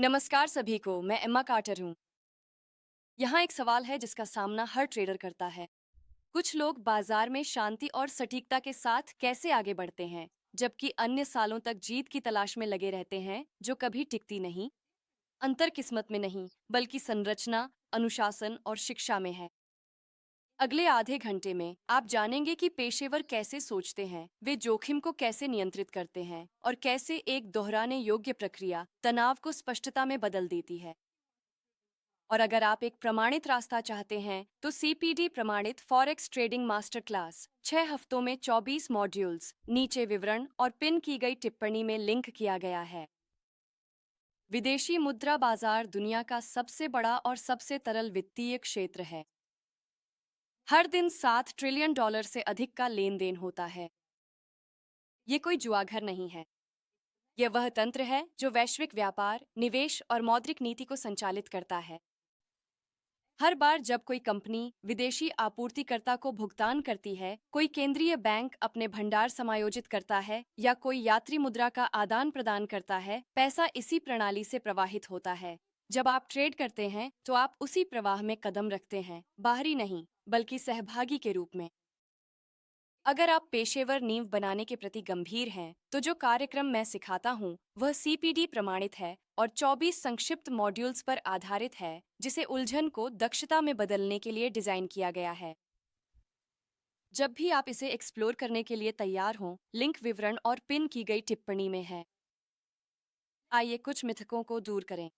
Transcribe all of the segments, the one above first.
नमस्कार सभी को, मैं एम्मा कार्टर हूँ। यहाँ एक सवाल है जिसका सामना हर ट्रेडर करता है। कुछ लोग बाजार में शांति और सटीकता के साथ कैसे आगे बढ़ते हैं, जबकि अन्य सालों तक जीत की तलाश में लगे रहते हैं, जो कभी टिकती नहीं। अंतर किस्मत में नहीं, बल्कि संरचना, अनुशासन और शिक्षा में है। अगले आधे घंटे में आप जानेंगे कि पेशेवर कैसे सोचते हैं, वे जोखिम को कैसे नियंत्रित करते हैं और कैसे एक दोहराने योग्य प्रक्रिया तनाव को स्पष्टता में बदल देती है। और अगर आप एक प्रमाणित रास्ता चाहते हैं, तो सीपीडी प्रमाणित फॉरेक्स ट्रेडिंग मास्टर क्लास 6 हफ्तों में 24 मॉड्यूल्स, नीचे विवरण और पिन की गई टिप्पणी में लिंक किया गया है। विदेशी मुद्रा बाजार दुनिया का सबसे बड़ा और सबसे तरल वित्तीय क्षेत्र है। हर दिन $7 ट्रिलियन से अधिक का लेन देन होता है। ये कोई जुआघर नहीं है। यह वह तंत्र है जो वैश्विक व्यापार, निवेश और मौद्रिक नीति को संचालित करता है। हर बार जब कोई कंपनी विदेशी आपूर्तिकर्ता को भुगतान करती है, कोई केंद्रीय बैंक अपने भंडार समायोजित करता है या कोई यात्री मुद्रा का आदान प्रदान करता है, पैसा इसी प्रणाली से प्रवाहित होता है। जब आप ट्रेड करते हैं, तो आप उसी प्रवाह में कदम रखते हैं, बाहरी नहीं, बल्कि सहभागी के रूप में। अगर आप पेशेवर नींव बनाने के प्रति गंभीर हैं, तो जो कार्यक्रम मैं सिखाता हूँ, वह सीपीडी प्रमाणित है और 24 संक्षिप्त मॉड्यूल्स पर आधारित है, जिसे उलझन को दक्षता में बदलने के लिए डिजाइन किया गया है। जब भी आप इसे एक्सप्लोर करने के लिए तैयार हों, लिंक विवरण और पिन की गई टिप्पणी में है। आइए कुछ मिथकों को दूर करें।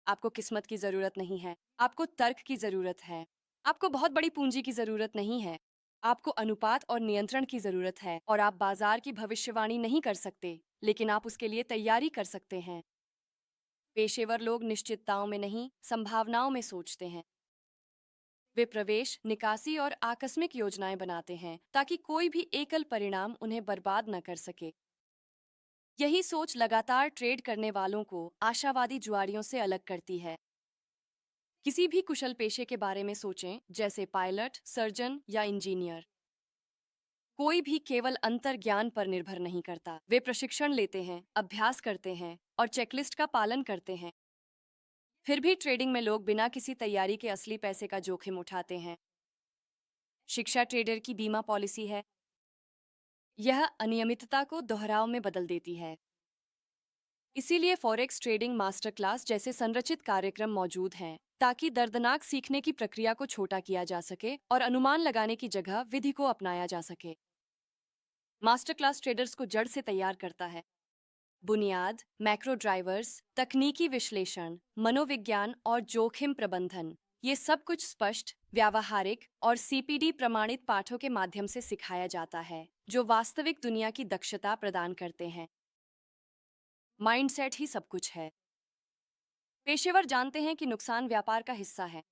आपको किस्मत की जरूरत नहीं है, आपको तर्क की जरूरत है। आपको बहुत बड़ी पूंजी की जरूरत नहीं है, आपको अनुपात और नियंत्रण की जरूरत है। और आप बाजार की भविष्यवाणी नहीं कर सकते, लेकिन आप उसके लिए तैयारी कर सकते हैं। पेशेवर लोग निश्चितताओं में नहीं, संभावनाओं में सोचते हैं। वे प्रवेश, निकासी और आकस्मिक योजनाएं बनाते हैं, ताकि कोई भी एकल परिणाम उन्हें बर्बाद न कर सके। यही सोच लगातार ट्रेड करने वालों को आशावादी जुआरियों से अलग करती है। किसी भी कुशल पेशे के बारे में सोचें, जैसे पायलट, सर्जन या इंजीनियर। कोई भी केवल अंतर्ज्ञान पर निर्भर नहीं करता। वे प्रशिक्षण लेते हैं, अभ्यास करते हैं और चेकलिस्ट का पालन करते हैं। फिर भी ट्रेडिंग में लोग बिना किसी तैयारी के असली पैसे का जोखिम उठाते हैं। शिक्षा ट्रेडर की बीमा पॉलिसी है। यह अनियमितता को दोहराव में बदल देती है। इसीलिए फॉरेक्स ट्रेडिंग मास्टर क्लास जैसे संरचित कार्यक्रम मौजूद हैं, ताकि दर्दनाक सीखने की प्रक्रिया को छोटा किया जा सके और अनुमान लगाने की जगह विधि को अपनाया जा सके। मास्टर क्लास ट्रेडर्स को जड़ से तैयार करता है। बुनियाद, मैक्रो ड्राइवर्स, तकनीकी विश्लेषण, मनोविज्ञान और जोखिम प्रबंधन, ये सब कुछ स्पष्ट, व्यावहारिक और सीपीडी प्रमाणित पाठों के माध्यम से सिखाया जाता है, जो वास्तविक दुनिया की दक्षता प्रदान करते हैं। माइंडसेट ही सब कुछ है। पेशेवर जानते हैं कि नुकसान व्यापार का हिस्सा है।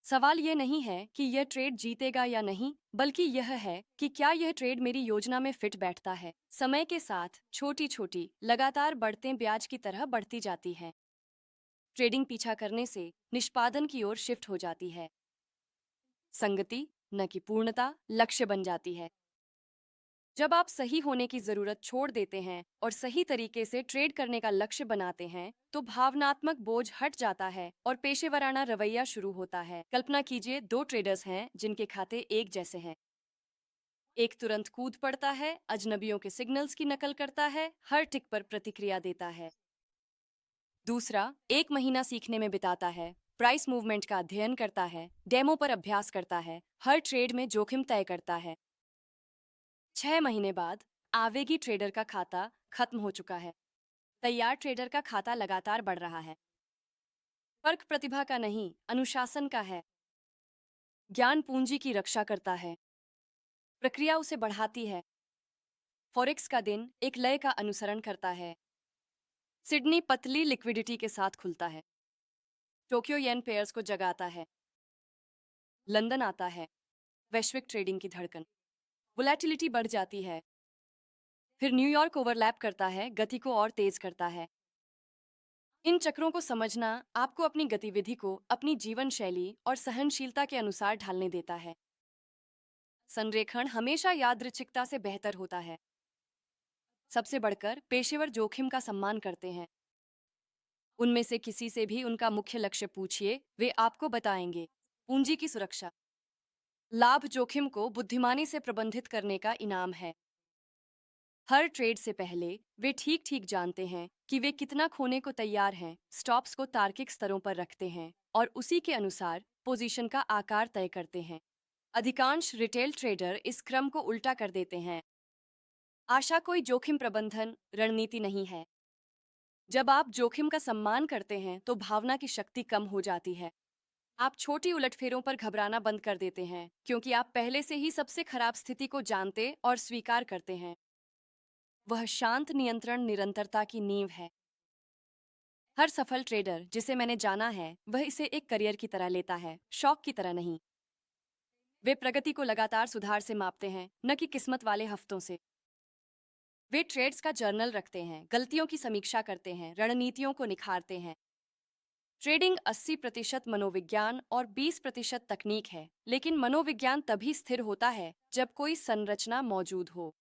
सवाल यह नहीं है कि यह ट्रेड जीतेगा या नहीं, बल्कि यह है कि क्या यह ट्रेड मेरी योजना में फिट बैठता है। समय के साथ छोटी छोटी लगातार बढ़ते ब्याज की तरह बढ़ती जाती है। ट्रेडिंग पीछा करने से निष्पादन की ओर शिफ्ट हो जाती है। संगति, न कि पूर्णता, लक्ष्य बन जाती है। जब आप सही होने की जरूरत छोड़ देते हैं और सही तरीके से ट्रेड करने का लक्ष्य बनाते हैं, तो भावनात्मक बोझ हट जाता है और पेशेवराना रवैया शुरू होता है। कल्पना कीजिए, दो ट्रेडर्स हैं जिनके खाते एक जैसे हैं। एक तुरंत कूद पड़ता है, अजनबियों के सिग्नल्स की नकल करता है, हर टिक पर प्रतिक्रिया देता है। दूसरा 1 महीना सीखने में बिताता है, प्राइस मूवमेंट का अध्ययन करता है, डेमो पर अभ्यास करता है, हर ट्रेड में जोखिम तय करता है। 6 महीने बाद आवेगी ट्रेडर का खाता खत्म हो चुका है। तैयार ट्रेडर का खाता लगातार बढ़ रहा है। फर्क प्रतिभा का नहीं, अनुशासन का है। ज्ञान पूंजी की रक्षा करता है, प्रक्रिया उसे बढ़ाती है। फॉरेक्स का दिन एक लय का अनुसरण करता है। सिडनी पतली लिक्विडिटी के साथ खुलता है। टोक्यो येन पेयर्स को जगाता है। लंदन आता है, वैश्विक ट्रेडिंग की धड़कन। वोलेटिलिटी बढ़ जाती है। फिर न्यूयॉर्क ओवरलैप करता है, गति को और तेज करता है। इन चक्रों को समझना आपको अपनी गतिविधि को अपनी जीवन शैली और सहनशीलता के अनुसार ढालने देता है। संरेखण हमेशा यादृच्छिकता से बेहतर होता है। सबसे बढ़कर पेशेवर जोखिम का सम्मान करते हैं। उनमें से किसी से भी उनका मुख्य लक्ष्य पूछिए, वे आपको बताएंगे। पूंजी की सुरक्षा। लाभ जोखिम को बुद्धिमानी से प्रबंधित करने का इनाम है। हर ट्रेड से पहले वे ठीक ठीक जानते हैं कि वे कितना खोने को तैयार हैं, स्टॉप्स को तार्किक स्तरों पर रखते हैं और उसी के अनुसार पोजीशन का आकार तय करते हैं। अधिकांश रिटेल ट्रेडर इस क्रम को उल्टा कर देते हैं। आशा कोई जोखिम प्रबंधन रणनीति नहीं है। जब आप जोखिम का सम्मान करते हैं तो भावना की शक्ति कम हो जाती है। आप छोटी उलटफेरों पर घबराना बंद कर देते हैं क्योंकि आप पहले से ही सबसे खराब स्थिति को जानते और स्वीकार करते हैं। वह शांत नियंत्रण निरंतरता की नींव है। हर सफल ट्रेडर जिसे मैंने जाना है वह इसे एक करियर की तरह लेता है, शौक की तरह नहीं। वे प्रगति को लगातार सुधार से मापते हैं, न कि किस्मत वाले हफ्तों से। वे ट्रेड्स का जर्नल रखते हैं, गलतियों की समीक्षा करते हैं, रणनीतियों को निखारते हैं। ट्रेडिंग 80% मनोविज्ञान और 20% तकनीक है, लेकिन मनोविज्ञान तभी स्थिर होता है जब कोई संरचना मौजूद हो।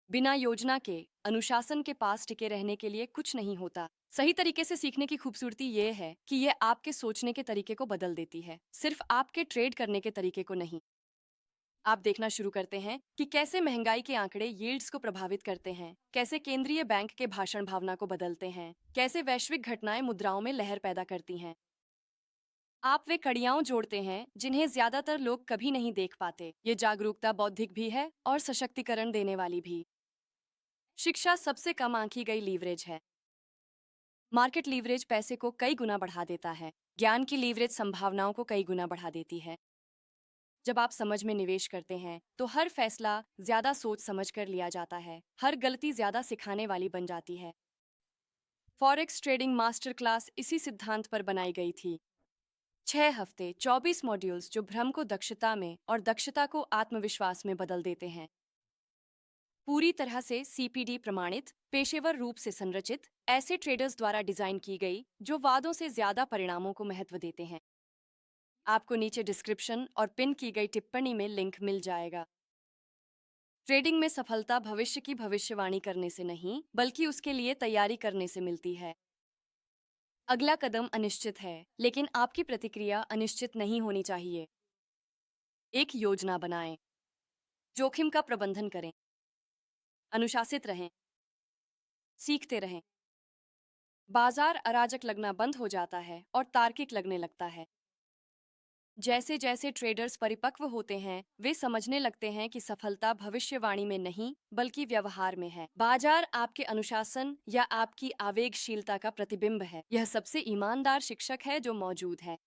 बिना योजना के अनुशासन के पास टिके रहने के लिए कुछ नहीं होता। सही तरीके से सीखने की खूबसूरती ये है कि यह आपके सोचने के तरीके को बदल देती है, सिर्फ आपके ट्रेड करने के तरीके को नहीं। आप देखना शुरू करते हैं कि कैसे महंगाई के आंकड़े यील्ड्स को प्रभावित करते हैं, कैसे केंद्रीय बैंक के भाषण भावना को बदलते हैं, कैसे वैश्विक घटनाएं मुद्राओं में लहर पैदा करती हैं। आप वे कड़ियां जोड़ते हैं जिन्हें ज्यादातर लोग कभी नहीं देख पाते। ये जागरूकता बौद्धिक भी है और सशक्तिकरण देने वाली भी। शिक्षा सबसे कम आंकी गई लीवरेज है। मार्केट लीवरेज पैसे को कई गुना बढ़ा देता है, ज्ञान की लीवरेज संभावनाओं को कई गुना बढ़ा देती है। जब आप समझ में निवेश करते हैं तो हर फैसला ज्यादा सोच समझ कर लिया जाता है, हर गलती ज्यादा सिखाने वाली बन जाती है। फॉरेक्स ट्रेडिंग मास्टर क्लास इसी सिद्धांत पर बनाई गई थी। 6 हफ्ते 24 मॉड्यूल्स जो भ्रम को दक्षता में और दक्षता को आत्मविश्वास में बदल देते हैं। पूरी तरह से सीपीडी प्रमाणित, पेशेवर रूप से संरचित, ऐसे ट्रेडर्स द्वारा डिजाइन की गई जो वादों से ज्यादा परिणामों को महत्व देते हैं। आपको नीचे डिस्क्रिप्शन और पिन की गई टिप्पणी में लिंक मिल जाएगा। ट्रेडिंग में सफलता भविष्य की भविष्यवाणी करने से नहीं, बल्कि उसके लिए तैयारी करने से मिलती है। अगला कदम अनिश्चित है, लेकिन आपकी प्रतिक्रिया अनिश्चित नहीं होनी चाहिए। एक योजना बनाएं, जोखिम का प्रबंधन करें, अनुशासित रहें, सीखते रहें। बाजार अराजक लगना बंद हो जाता है और तार्किक लगने लगता है। जैसे जैसे ट्रेडर्स परिपक्व होते हैं, वे समझने लगते हैं कि सफलता भविष्यवाणी में नहीं, बल्कि व्यवहार में है। बाजार आपके अनुशासन या आपकी आवेगशीलता का प्रतिबिंब है। यह सबसे ईमानदार शिक्षक है जो मौजूद है।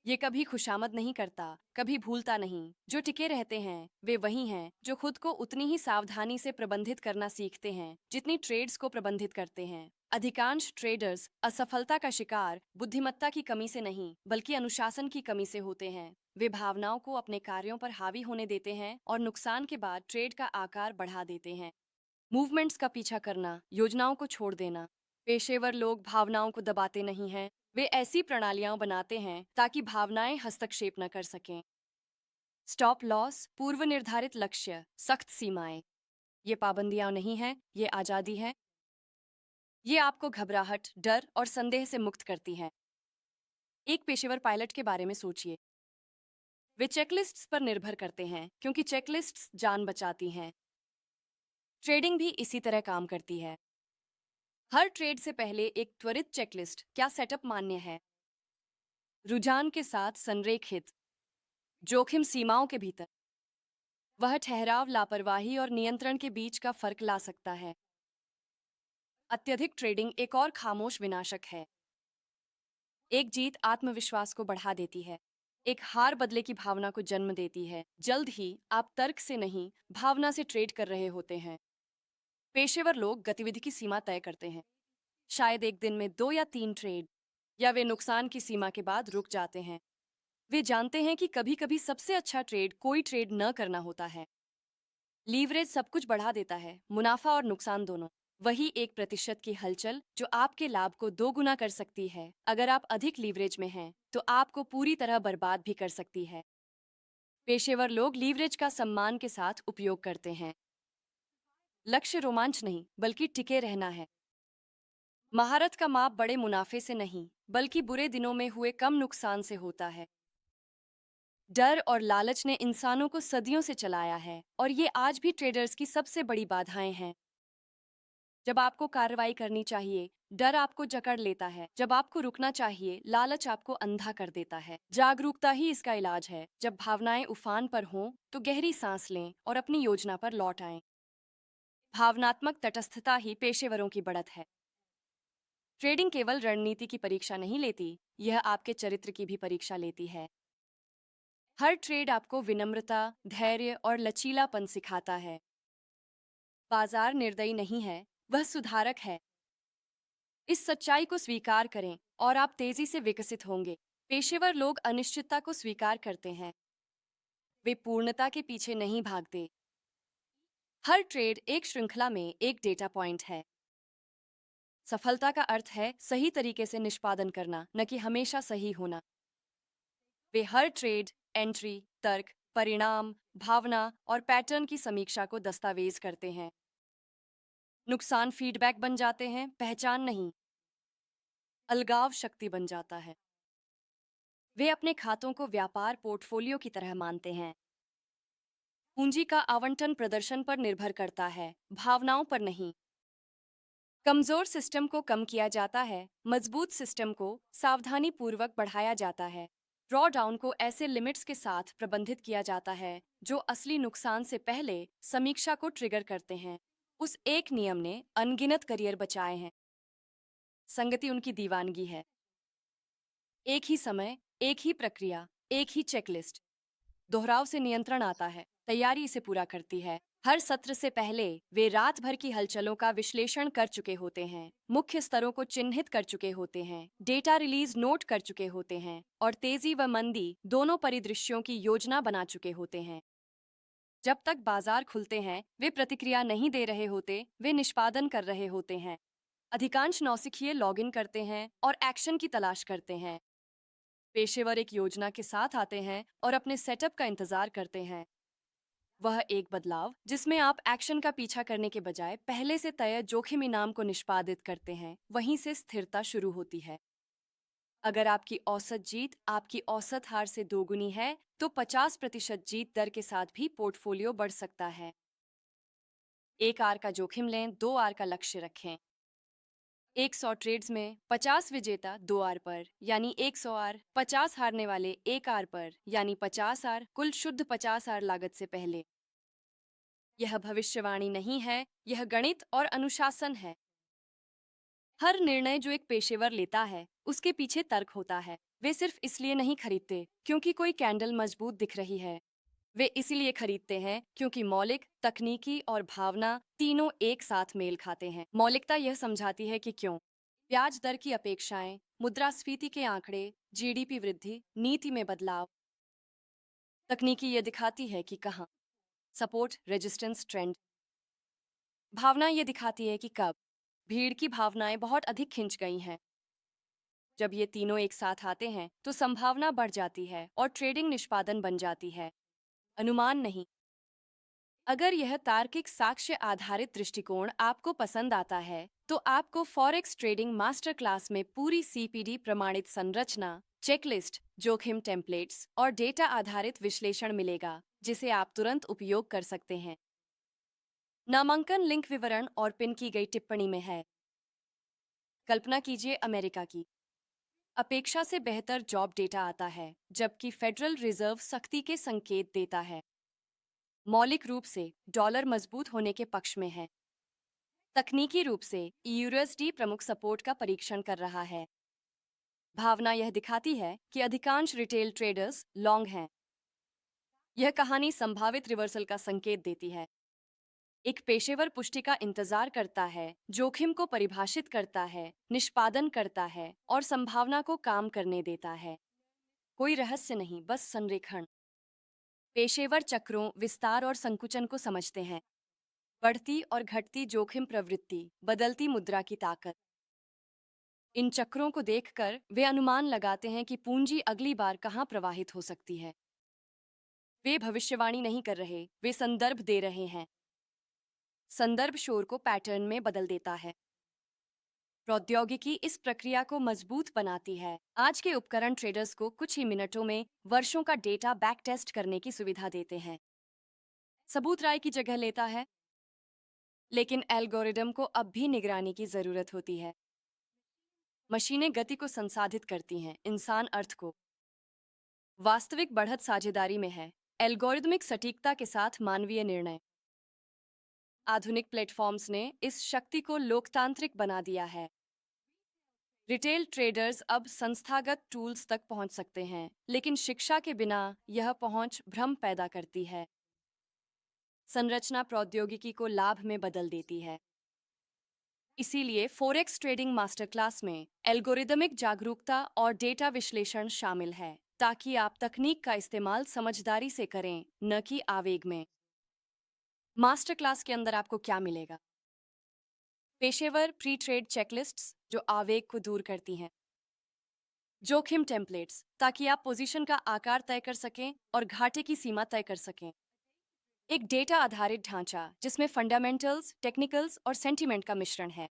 ये कभी खुशामद नहीं करता, कभी भूलता नहीं। जो टिके रहते हैं वे वही हैं जो खुद को उतनी ही सावधानी से प्रबंधित करना सीखते हैं जितनी ट्रेड्स को प्रबंधित करते हैं। अधिकांश ट्रेडर्स असफलता का शिकार बुद्धिमत्ता की कमी से नहीं, बल्कि अनुशासन की कमी से होते हैं। वे भावनाओं को अपने कार्यों पर हावी होने देते हैं और नुकसान के बाद ट्रेड का आकार बढ़ा देते हैं। मूवमेंट्स का पीछा करना, योजनाओं को छोड़ देना। पेशेवर लोग भावनाओं को दबाते नहीं हैं, वे ऐसी प्रणालियां बनाते हैं ताकि भावनाएं हस्तक्षेप न कर सकें। स्टॉप लॉस, पूर्व निर्धारित लक्ष्य, सख्त सीमाएं। ये पाबंदियां नहीं हैं, ये आजादी है। ये आपको घबराहट, डर और संदेह से मुक्त करती है। एक पेशेवर पायलट के बारे में सोचिए। वे चेकलिस्ट्स पर निर्भर करते हैं क्योंकि चेकलिस्ट्स जान बचाती हैं। ट्रेडिंग भी इसी तरह काम करती है। हर ट्रेड से पहले एक त्वरित चेकलिस्ट, क्या सेटअप मान्य है, रुझान के साथ संरेखित, जोखिम सीमाओं के भीतर। वह ठहराव, लापरवाही और नियंत्रण के बीच का फर्क ला सकता है। अत्यधिक ट्रेडिंग एक और खामोश विनाशक है। एक जीत आत्मविश्वास को बढ़ा देती है, एक हार बदले की भावना को जन्म देती है। जल्द ही आप तर्क से नहीं, भावना से ट्रेड कर रहे होते हैं। पेशेवर लोग गतिविधि की सीमा तय करते हैं, शायद एक दिन में 2 या 3 ट्रेड, या वे नुकसान की सीमा के बाद रुक जाते हैं। वे जानते हैं कि कभी कभी सबसे अच्छा ट्रेड कोई ट्रेड न करना होता है। लीवरेज सब कुछ बढ़ा देता है, मुनाफा और नुकसान दोनों। वही 1% की हलचल जो आपके लाभ को 2 गुना कर सकती है। अगर आप अधिक लीवरेज में हैं तो आपको पूरी तरह बर्बाद भी कर सकती है। पेशेवर लोग लीवरेज का सम्मान के साथ उपयोग करते हैं। लक्ष्य रोमांच नहीं, बल्कि टिके रहना है। महारत का माप बड़े मुनाफे से नहीं, बल्कि बुरे दिनों में हुए कम नुकसान से होता है। डर और लालच ने इंसानों को सदियों से चलाया है और ये आज भी ट्रेडर्स की सबसे बड़ी बाधाएं हैं। जब आपको कार्रवाई करनी चाहिए, डर आपको जकड़ लेता है। जब आपको रुकना चाहिए, लालच आपको अंधा कर देता है। जागरूकता ही इसका इलाज है। जब भावनाएं उफान पर हों, तो गहरी सांस लें और अपनी योजना पर लौट आएं। भावनात्मक तटस्थता ही पेशेवरों की बढ़त है। ट्रेडिंग केवल रणनीति की परीक्षा नहीं लेती, यह आपके चरित्र की भी परीक्षा लेती है। हर ट्रेड आपको विनम्रता, धैर्य और लचीलापन सिखाता है। बाजार निर्दयी नहीं है, वह सुधारक है। इस सच्चाई को स्वीकार करें और आप तेजी से विकसित होंगे। पेशेवर लोग अनिश्चितता को स्वीकार करते हैं। वे पूर्णता के पीछे नहीं भागते। हर ट्रेड एक श्रृंखला में एक डेटा पॉइंट है। सफलता का अर्थ है सही तरीके से निष्पादन करना, न कि हमेशा सही होना। वे हर ट्रेड, एंट्री, तर्क, परिणाम, भावना और पैटर्न की समीक्षा को दस्तावेज करते हैं। नुकसान फीडबैक बन जाते हैं, पहचान नहीं। अलगाव शक्ति बन जाता है। वे अपने खातों को व्यापार पोर्टफोलियो की तरह मानते हैं। पूंजी का आवंटन प्रदर्शन पर निर्भर करता है, भावनाओं पर नहीं। कमजोर सिस्टम को कम किया जाता है, मजबूत सिस्टम को सावधानी पूर्वक बढ़ाया जाता है। ड्रॉ डाउन को ऐसे लिमिट्स के साथ प्रबंधित किया जाता है जो असली नुकसान से पहले समीक्षा को ट्रिगर करते हैं। उस एक नियम ने अनगिनत करियर बचाए हैं। संगति उनकी दीवानगी है। एक ही समय, एक ही प्रक्रिया, एक ही चेकलिस्ट। दोहराव से नियंत्रण आता है, तैयारी इसे पूरा करती है। हर सत्र से पहले वे रात भर की हलचलों का विश्लेषण कर चुके होते हैं, मुख्य स्तरों को चिन्हित कर चुके होते हैं, डेटा रिलीज नोट कर चुके होते हैं और तेजी व मंदी दोनों परिदृश्यों की योजना बना चुके होते हैं। जब तक बाजार खुलते हैं, वे प्रतिक्रिया नहीं दे रहे होते, वे निष्पादन कर रहे होते हैं। अधिकांश नौसिखिए लॉगिन करते हैं और एक्शन की तलाश करते हैं। पेशेवर एक योजना के साथ आते हैं और अपने सेटअप का इंतजार करते हैं। वह एक बदलाव जिसमें आप एक्शन का पीछा करने के बजाय पहले से तय जोखिम इनाम को निष्पादित करते हैं, वहीं से स्थिरता शुरू होती है। अगर आपकी औसत जीत आपकी औसत हार से दोगुनी है, तो 50% जीत दर के साथ भी पोर्टफोलियो बढ़ सकता है। एक आर का जोखिम लें, 2 आर का लक्ष्य रखें। 100 ट्रेड्स में 50 विजेता 2 आर पर, यानी 100 आर, 50 हारने वाले 1 आर पर, यानी 50 आर, कुल शुद्ध 50 आर लागत से पहले। यह भविष्यवाणी नहीं है, यह गणित और अनुशासन है। हर निर्णय जो एक पेशेवर लेता है, उसके पीछे तर्क होता है। वे सिर्फ इसलिए नहीं खरीदते क्योंकि कोई कैंडल मजबूत दिख रही है। वे इसीलिए खरीदते हैं क्योंकि मौलिक, तकनीकी और भावना तीनों एक साथ मेल खाते हैं। मौलिकता यह समझाती है कि क्यों ब्याज दर की अपेक्षाएं, मुद्रास्फीति के आंकड़े, जीडीपी वृद्धि, नीति में बदलाव। तकनीकी यह दिखाती है कि कहाँ सपोर्ट, रेजिस्टेंस, ट्रेंड। भावना ये दिखाती है कि कब भीड़ की भावनाएं बहुत अधिक खिंच गई हैं। जब ये तीनों एक साथ आते हैं तो संभावना बढ़ जाती है और ट्रेडिंग निष्पादन बन जाती है, अनुमान नहीं। अगर यह तार्किक साक्ष्य आधारित दृष्टिकोण आपको पसंद आता है, तो आपको फॉरेक्स ट्रेडिंग मास्टर क्लास में पूरी सीपीडी प्रमाणित संरचना, चेकलिस्ट, जोखिम टेम्पलेट्स और डेटा आधारित विश्लेषण मिलेगा, जिसे आप तुरंत उपयोग कर सकते हैं। नामांकन लिंक विवरण और पिन की गई टिप्पणी में है। कल्पना कीजिए अमेरिका की अपेक्षा से बेहतर जॉब डेटा आता है, जबकि फेडरल रिजर्व सख्ती के संकेत देता है। मौलिक रूप से डॉलर मजबूत होने के पक्ष में है। तकनीकी रूप से यूएसडी प्रमुख सपोर्ट का परीक्षण कर रहा है। भावना यह दिखाती है कि अधिकांश रिटेल ट्रेडर्स लॉन्ग हैं। यह कहानी संभावित रिवर्सल का संकेत देती है। एक पेशेवर पुष्टि का इंतजार करता है, जोखिम को परिभाषित करता है, निष्पादन करता है और संभावना को काम करने देता है। कोई रहस्य नहीं, बस संरेखण। पेशेवर चक्रों, विस्तार और संकुचन को समझते हैं। बढ़ती और घटती जोखिम प्रवृत्ति, बदलती मुद्रा की ताकत। इन चक्रों को देखकर वे अनुमान लगाते हैं कि पूंजी अगली बार कहां प्रवाहित हो सकती है। वे भविष्यवाणी नहीं कर रहे, वे संदर्भ दे रहे हैं। संदर्भ शोर को पैटर्न में बदल देता है। प्रौद्योगिकी इस प्रक्रिया को मजबूत बनाती है। आज के उपकरण ट्रेडर्स को कुछ ही मिनटों में वर्षों का डेटा बैक टेस्ट करने की सुविधा देते हैं। सबूत राय की जगह लेता है, लेकिन एल्गोरिदम को अब भी निगरानी की जरूरत होती है। मशीनें गति को संसाधित करती हैं, इंसान अर्थ को। वास्तविक बढ़त साझेदारी में है, एल्गोरिदमिक सटीकता के साथ मानवीय निर्णय। आधुनिक प्लेटफॉर्म्स ने इस शक्ति को लोकतांत्रिक बना दिया है। रिटेल ट्रेडर्स अब संस्थागत टूल्स तक पहुंच सकते हैं, लेकिन शिक्षा के बिना यह पहुंच भ्रम पैदा करती है। संरचना प्रौद्योगिकी को लाभ में बदल देती है। इसीलिए फोरेक्स ट्रेडिंग मास्टर क्लास में एल्गोरिदमिक जागरूकता और डेटा विश्लेषण शामिल है, ताकि आप तकनीक का इस्तेमाल समझदारी से करें, न कि आवेग में। मास्टर क्लास के अंदर आपको क्या मिलेगा? पेशेवर प्री ट्रेड चेकलिस्ट्स जो आवेग को दूर करती हैं। जोखिम टेम्पलेट्स ताकि आप पोजीशन का आकार तय कर सकें और घाटे की सीमा तय कर सकें। एक डेटा आधारित ढांचा जिसमें फंडामेंटल्स, टेक्निकल्स और सेंटीमेंट का मिश्रण है।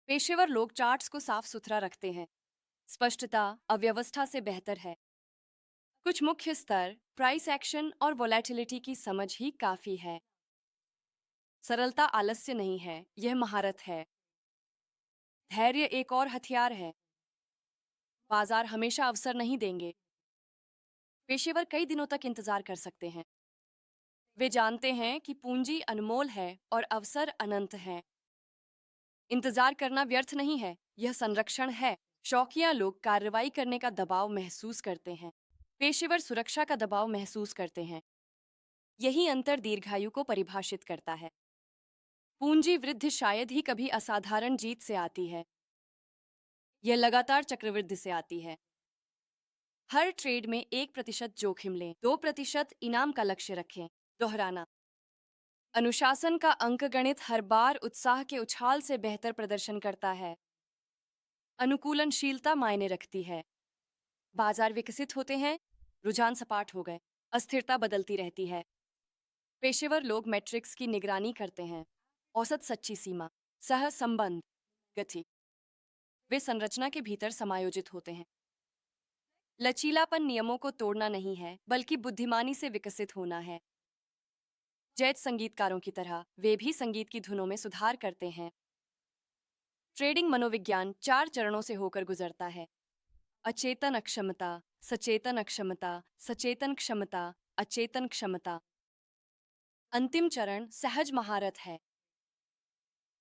पेशेवर लोग चार्ट्स को साफ सुथरा रखते हैं। स्पष्टता अव्यवस्था से बेहतर है। कुछ मुख्य स्तर, प्राइस एक्शन और वोलेटिलिटी की समझ ही काफी है। सरलता आलस्य नहीं है, यह महारत है। धैर्य एक और हथियार है। बाजार हमेशा अवसर नहीं देंगे। पेशेवर कई दिनों तक इंतजार कर सकते हैं। वे जानते हैं कि पूंजी अनमोल है और अवसर अनंत है। इंतजार करना व्यर्थ नहीं है, यह संरक्षण है। शौकिया लोग कार्रवाई करने का दबाव महसूस करते हैं। पेशेवर सुरक्षा का दबाव महसूस करते हैं। यही अंतर दीर्घायु को परिभाषित करता है। पूंजी वृद्धि शायद ही कभी असाधारण जीत से आती है। यह लगातार चक्रवृद्धि से आती है। हर ट्रेड में 1% जोखिम लें, 2% इनाम का लक्ष्य रखें। दोहराना। अनुशासन का अंकगणित हर बार उत्साह के उछाल से बेहतर प्रदर्शन करता है। अनुकूलनशीलता मायने रखती है। बाजार विकसित होते हैं, रुझान सपाट हो गए, अस्थिरता बदलती रहती है। पेशेवर लोग मैट्रिक्स की निगरानी करते हैं। औसत सच्ची सीमा, सह संबंध, गति। वे संरचना के भीतर समायोजित होते हैं। लचीलापन नियमों को तोड़ना नहीं है, बल्कि बुद्धिमानी से विकसित होना है। जैज संगीतकारों की तरह वे भी संगीत की धुनों में सुधार करते हैं। ट्रेडिंग मनोविज्ञान 4 चरणों से होकर गुजरता है। अचेतन अक्षमता, सचेतन अक्षमता, सचेतन क्षमता, अचेतन क्षमता। अंतिम चरण सहज महारत है।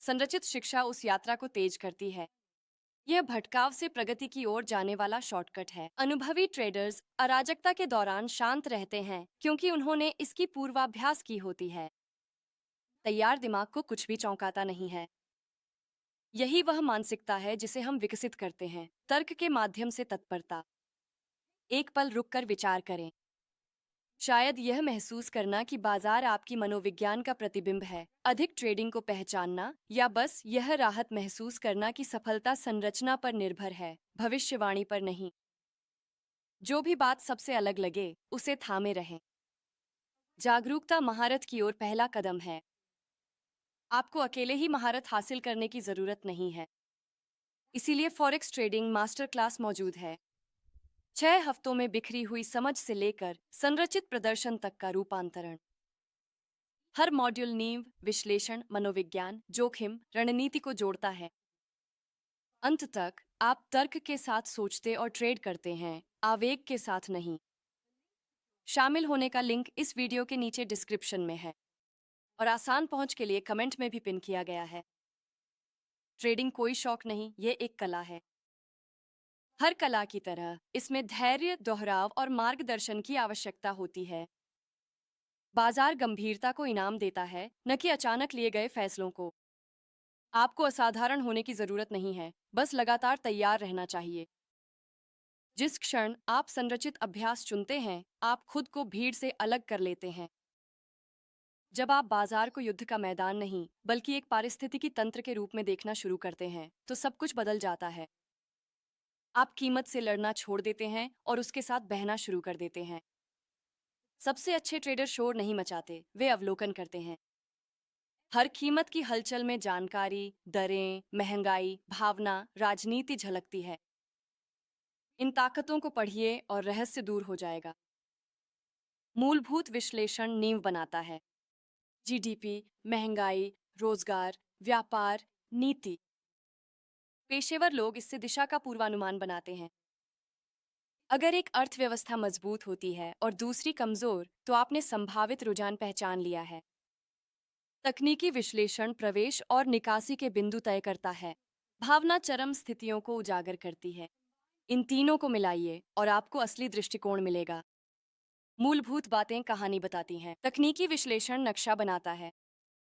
संरचित शिक्षा उस यात्रा को तेज करती है। यह भटकाव से प्रगति की ओर जाने वाला शॉर्टकट है। अनुभवी ट्रेडर्स अराजकता के दौरान शांत रहते हैं, क्योंकि उन्होंने इसकी पूर्वाभ्यास की होती है। तैयार दिमाग को कुछ भी चौंकाता नहीं है। यही वह मानसिकता है जिसे हम विकसित करते हैं, तर्क के माध्यम से तत्परता। एक पल रुककर विचार करें। शायद यह महसूस करना कि बाजार आपकी मनोविज्ञान का प्रतिबिंब है, अधिक ट्रेडिंग को पहचानना, या बस यह राहत महसूस करना कि सफलता संरचना पर निर्भर है, भविष्यवाणी पर नहीं। जो भी बात सबसे अलग लगे, उसे थामे रहें। जागरूकता महारत की ओर पहला कदम है। आपको अकेले ही महारत हासिल करने की जरूरत नहीं है। इसीलिए फॉरेक्स ट्रेडिंग मास्टर क्लास मौजूद है। 6 हफ्तों में बिखरी हुई समझ से लेकर संरचित प्रदर्शन तक का रूपांतरण। हर मॉड्यूल नींव, विश्लेषण, मनोविज्ञान, जोखिम, रणनीति को जोड़ता है। अंत तक आप तर्क के साथ सोचते और ट्रेड करते हैं, आवेग के साथ नहीं। शामिल होने का लिंक इस वीडियो के नीचे डिस्क्रिप्शन में है और आसान पहुंच के लिए कमेंट में भी पिन किया गया है। ट्रेडिंग कोई शौक नहीं, ये एक कला है। हर कला की तरह इसमें धैर्य, दोहराव और मार्गदर्शन की आवश्यकता होती है। बाजार गंभीरता को इनाम देता है, न कि अचानक लिए गए फैसलों को। आपको असाधारण होने की जरूरत नहीं है, बस लगातार तैयार रहना चाहिए। जिस क्षण आप संरचित अभ्यास चुनते हैं, आप खुद को भीड़ से अलग कर लेते हैं। जब आप बाजार को युद्ध का मैदान नहीं, बल्कि एक पारिस्थितिकी तंत्र के रूप में देखना शुरू करते हैं, तो सब कुछ बदल जाता है। आप कीमत से लड़ना छोड़ देते हैं और उसके साथ बहना शुरू कर देते हैं। सबसे अच्छे ट्रेडर शोर नहीं मचाते, वे अवलोकन करते हैं। हर कीमत की हलचल में जानकारी, दरें, महंगाई, भावना, राजनीति झलकती है। इन ताकतों को पढ़िए और रहस्य दूर हो जाएगा। मूलभूत विश्लेषण नींव बनाता है। जीडीपी, महंगाई, रोजगार, व्यापार, नीति। पेशेवर लोग इससे दिशा का पूर्वानुमान बनाते हैं। अगर एक अर्थव्यवस्था मजबूत होती है और दूसरी कमजोर, तो आपने संभावित रुझान पहचान लिया है। तकनीकी विश्लेषण प्रवेश और निकासी के बिंदु तय करता है। भावना चरम स्थितियों को उजागर करती है। इन तीनों को मिलाइए और आपको असली दृष्टिकोण मिलेगा। मूलभूत बातें कहानी बताती हैं। तकनीकी विश्लेषण नक्शा बनाता है।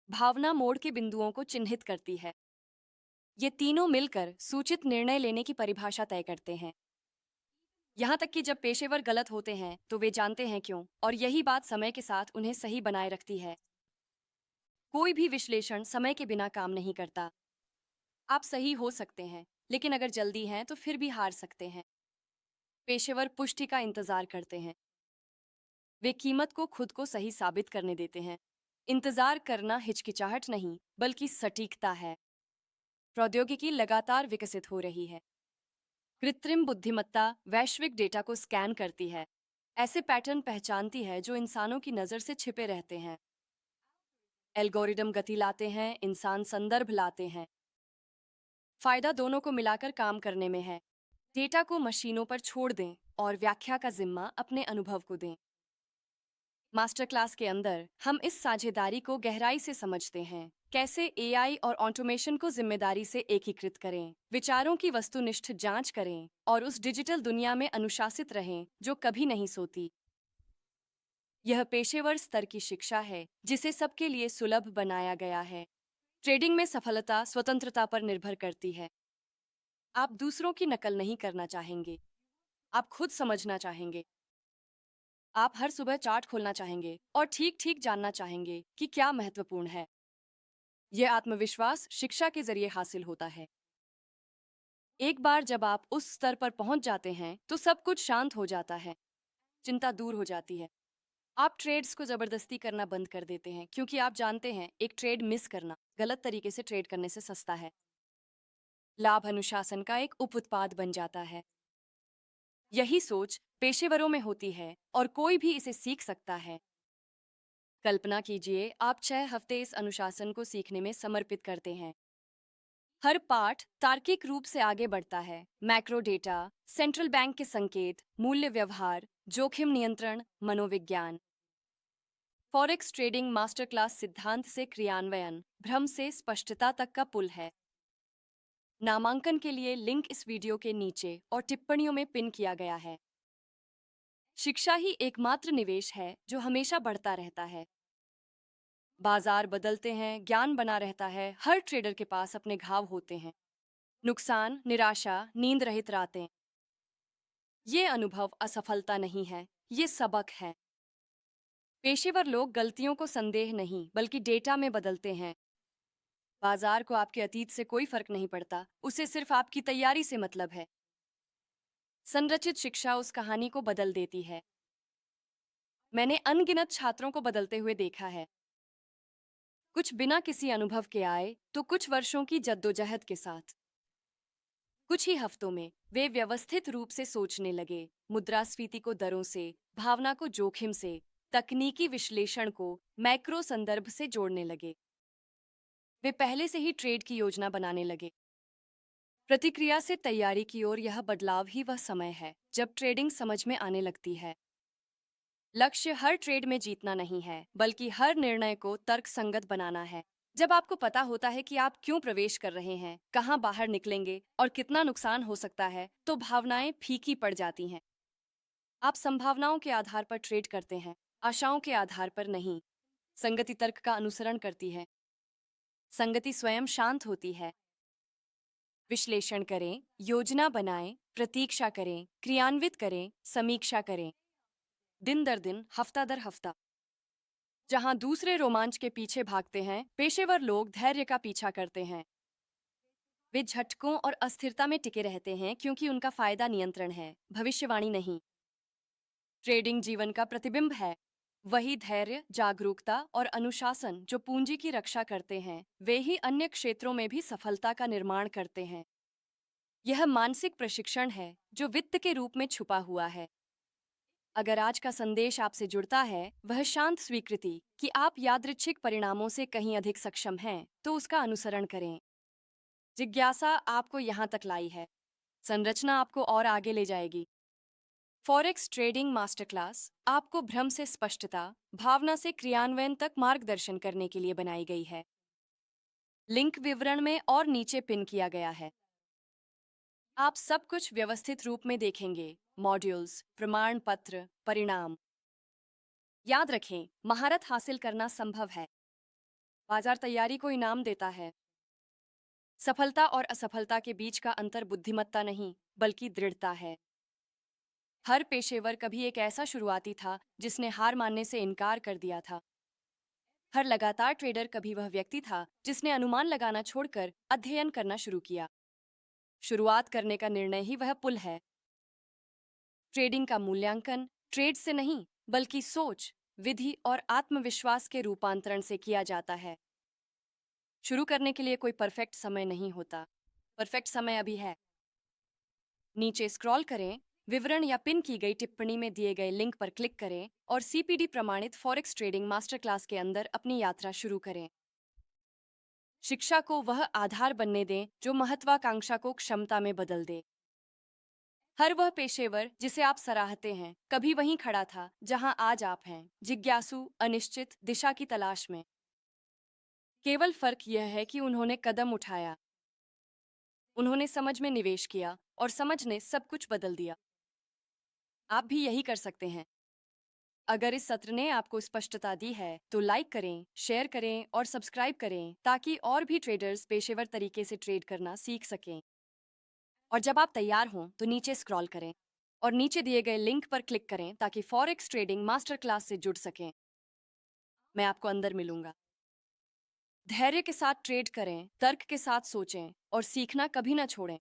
भावना मोड़ के बिंदुओं को चिन्हित करती है। ये तीनों मिलकर सूचित निर्णय लेने की परिभाषा तय करते हैं। यहाँ तक कि जब पेशेवर गलत होते हैं तो वे जानते हैं क्यों, और यही बात समय के साथ उन्हें सही बनाए रखती है। कोई भी विश्लेषण समय के बिना काम नहीं करता। आप सही हो सकते हैं, लेकिन अगर जल्दी हैं तो फिर भी हार सकते हैं। पेशेवर पुष्टि का इंतजार करते हैं। वे कीमत को खुद को सही साबित करने देते हैं। इंतजार करना हिचकिचाहट नहीं, बल्कि सटीकता है। प्रौद्योगिकी लगातार विकसित हो रही है। कृत्रिम बुद्धिमत्ता वैश्विक डेटा को स्कैन करती है, ऐसे पैटर्न पहचानती है जो इंसानों की नज़र से छिपे रहते हैं। एल्गोरिदम गति लाते हैं, इंसान संदर्भ लाते हैं। फायदा दोनों को मिलाकर काम करने में है। डेटा को मशीनों पर छोड़ दें और व्याख्या का जिम्मा अपने अनुभव को दें। मास्टर क्लास के अंदर हम इस साझेदारी को गहराई से समझते हैं। कैसे एआई और ऑटोमेशन को जिम्मेदारी से एकीकृत करें, विचारों की वस्तुनिष्ठ जांच करें और उस डिजिटल दुनिया में अनुशासित रहें जो कभी नहीं सोती। यह पेशेवर स्तर की शिक्षा है जिसे सबके लिए सुलभ बनाया गया है। ट्रेडिंग में सफलता स्वतंत्रता पर निर्भर करती है। आप दूसरों की नकल नहीं करना चाहेंगे, आप खुद समझना चाहेंगे। आप हर सुबह चार्ट खोलना चाहेंगे और ठीक ठीक जानना चाहेंगे कि क्या महत्वपूर्ण है। यह आत्मविश्वास शिक्षा के जरिए हासिल होता है। एक बार जब आप उस स्तर पर पहुंच जाते हैं तो सब कुछ शांत हो जाता है। चिंता दूर हो जाती है। आप ट्रेड्स को जबरदस्ती करना बंद कर देते हैं, क्योंकि आप जानते हैं एक ट्रेड मिस करना गलत तरीके से ट्रेड करने से सस्ता है। लाभ अनुशासन का एक उप उत्पाद बन जाता है। यही सोच पेशेवरों में होती है और कोई भी इसे सीख सकता है। कल्पना कीजिए आप 6 हफ्ते इस अनुशासन को सीखने में समर्पित करते हैं। हर पाठ तार्किक रूप से आगे बढ़ता है। मैक्रो डेटा, सेंट्रल बैंक के संकेत, मूल्य व्यवहार, जोखिम नियंत्रण, मनोविज्ञान। फॉरेक्स ट्रेडिंग मास्टर क्लास सिद्धांत से क्रियान्वयन, भ्रम से स्पष्टता तक का पुल है। नामांकन के लिए लिंक इस वीडियो के नीचे और टिप्पणियों में पिन किया गया है। शिक्षा ही एकमात्र निवेश है जो हमेशा बढ़ता रहता है। बाजार बदलते हैं, ज्ञान बना रहता है। हर ट्रेडर के पास अपने घाव होते हैं। नुकसान, निराशा, नींद रहित रातें। ये अनुभव असफलता नहीं है, ये सबक है। पेशेवर लोग गलतियों को संदेह नहीं बल्कि डेटा में बदलते हैं। बाजार को आपके अतीत से कोई फर्क नहीं पड़ता, उसे सिर्फ आपकी तैयारी से मतलब है। संरचित शिक्षा उस कहानी को बदल देती है। मैंने अनगिनत छात्रों को बदलते हुए देखा है। कुछ बिना किसी अनुभव के आए तो कुछ वर्षों की जद्दोजहद के साथ। कुछ ही हफ्तों में वे व्यवस्थित रूप से सोचने लगे। मुद्रास्फीति को दरों से, भावना को जोखिम से, तकनीकी विश्लेषण को मैक्रो संदर्भ से जोड़ने लगे। वे पहले से ही ट्रेड की योजना बनाने लगे। प्रतिक्रिया से तैयारी की ओर यह बदलाव ही वह समय है जब ट्रेडिंग समझ में आने लगती है। लक्ष्य हर ट्रेड में जीतना नहीं है, बल्कि हर निर्णय को तर्कसंगत बनाना है। जब आपको पता होता है कि आप क्यों प्रवेश कर रहे हैं, कहां बाहर निकलेंगे और कितना नुकसान हो सकता है, तो भावनाएं फीकी पड़ जाती हैं। आप संभावनाओं के आधार पर ट्रेड करते हैं, आशाओं के आधार पर नहीं। संगति तर्क का अनुसरण करती है। संगति स्वयं शांत होती है। विश्लेषण करें, योजना बनाएं, प्रतीक्षा करें, क्रियान्वित करें, समीक्षा करें। दिन दर दिन, हफ्ता दर हफ्ता। जहां दूसरे रोमांच के पीछे भागते हैं, पेशेवर लोग धैर्य का पीछा करते हैं। वे झटकों और अस्थिरता में टिके रहते हैं क्योंकि उनका फायदा नियंत्रण है, भविष्यवाणी नहीं। ट्रेडिंग जीवन का प्रतिबिंब है। वही धैर्य, जागरूकता और अनुशासन जो पूंजी की रक्षा करते हैं, वे ही अन्य क्षेत्रों में भी सफलता का निर्माण करते हैं। यह मानसिक प्रशिक्षण है जो वित्त के रूप में छुपा हुआ है। अगर आज का संदेश आपसे जुड़ता है, वह शांत स्वीकृति कि आप यादृच्छिक परिणामों से कहीं अधिक सक्षम हैं, तो उसका अनुसरण करें। जिज्ञासा आपको यहाँ तक लाई है, संरचना आपको और आगे ले जाएगी। फॉरेक्स ट्रेडिंग मास्टर क्लास आपको भ्रम से स्पष्टता, भावना से क्रियान्वयन तक मार्गदर्शन करने के लिए बनाई गई है। लिंक विवरण में और नीचे पिन किया गया है। आप सब कुछ व्यवस्थित रूप में देखेंगे, मॉड्यूल्स, प्रमाण पत्र, परिणाम। याद रखें, महारत हासिल करना संभव है। बाजार तैयारी को इनाम देता है। सफलता और असफलता के बीच का अंतर बुद्धिमत्ता नहीं, बल्कि दृढ़ता है। हर पेशेवर कभी एक ऐसा शुरुआती था जिसने हार मानने से इनकार कर दिया था। हर लगातार ट्रेडर कभी वह व्यक्ति था जिसने अनुमान लगाना छोड़कर अध्ययन करना शुरू किया। शुरुआत करने का निर्णय ही वह पुल है। ट्रेडिंग का मूल्यांकन ट्रेड से नहीं, बल्कि सोच, विधि और आत्मविश्वास के रूपांतरण से किया जाता है। शुरू करने के लिए कोई परफेक्ट समय नहीं होता। परफेक्ट समय अभी है। नीचे स्क्रॉल करें, विवरण या पिन की गई टिप्पणी में दिए गए लिंक पर क्लिक करें और सीपीडी प्रमाणित फॉरेक्स ट्रेडिंग मास्टर क्लास के अंदर अपनी यात्रा शुरू करें। शिक्षा को वह आधार बनने दें जो महत्वाकांक्षा को क्षमता में बदल दे। हर वह पेशेवर जिसे आप सराहते हैं, कभी वहीं खड़ा था जहां आज आप हैं, जिज्ञासु, अनिश्चित, दिशा की तलाश में। केवल फर्क यह है कि उन्होंने कदम उठाया, उन्होंने समझ में निवेश किया और समझ ने सब कुछ बदल दिया। आप भी यही कर सकते हैं। अगर इस सत्र ने आपको स्पष्टता दी है, तो लाइक करें, शेयर करें और सब्सक्राइब करें ताकि और भी ट्रेडर्स पेशेवर तरीके से ट्रेड करना सीख सकें। और जब आप तैयार हों, तो नीचे स्क्रॉल करें और नीचे दिए गए लिंक पर क्लिक करें ताकि फॉरेक्स ट्रेडिंग मास्टर क्लास से जुड़ सकें। मैं आपको अंदर मिलूंगा। धैर्य के साथ ट्रेड करें, तर्क के साथ सोचें और सीखना कभी ना छोड़ें।